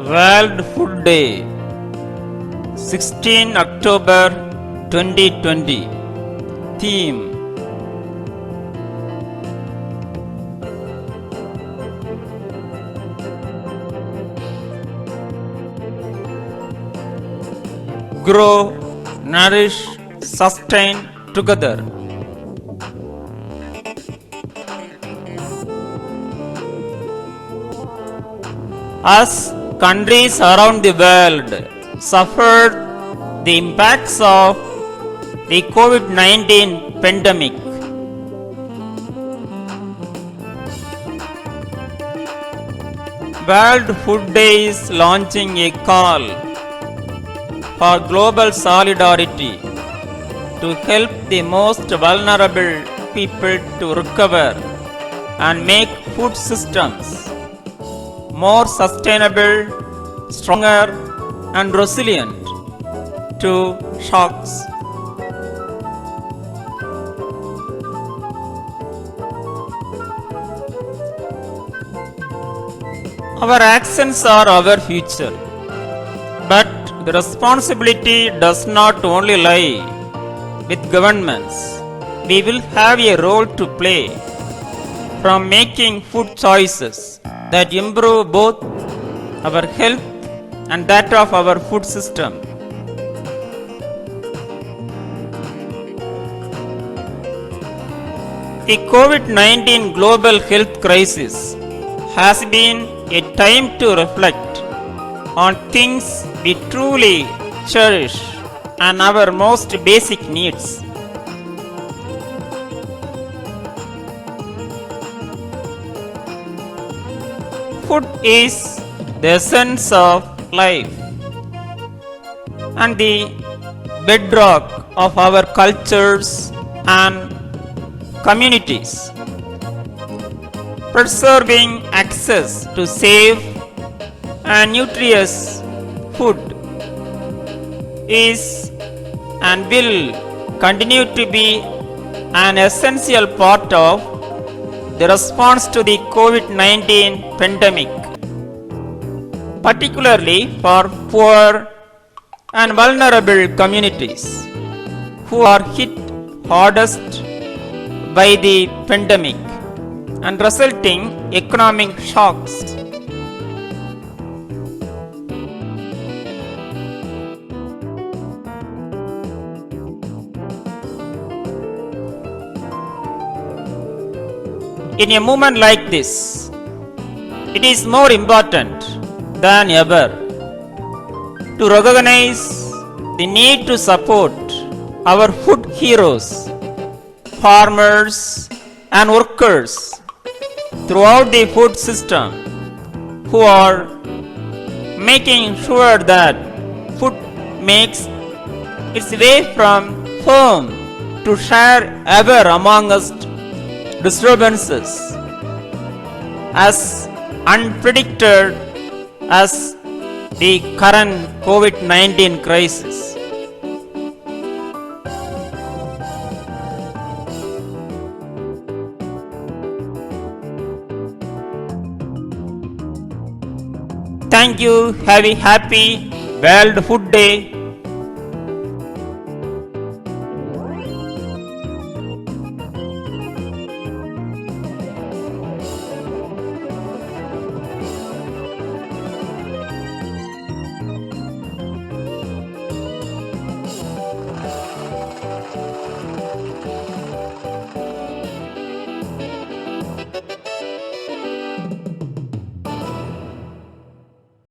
World Food Day, 16 October 2020. Theme: Grow, Nourish, Sustain Together. As countries around the world suffered the impacts of the COVID-19 pandemic, World Food Day is launching a call for global solidarity to help the most vulnerable people to recover and make food systems more sustainable, stronger, and resilient to shocks. Our actions are our future, but the responsibility does not only lie with governments. We will have a role to play, from making food choices that improve both our health and that of our food system. The COVID-19 global health crisis has been a time to reflect on things we truly cherish and our most basic needs. Food is the essence of life and the bedrock of our cultures and communities. Preserving access to safe and nutritious food is and will continue to be an essential part of the response to the COVID-19 pandemic, particularly for poor and vulnerable communities who are hit hardest by the pandemic and resulting economic shocks. In a moment like this, it is more important than ever to recognize the need to support our food heroes, farmers, and workers throughout the food system who are making sure that food makes its way from home to share ever amongst disturbances as unpredicted as the current COVID-19 crisis. Thank you. Have a happy World Food Day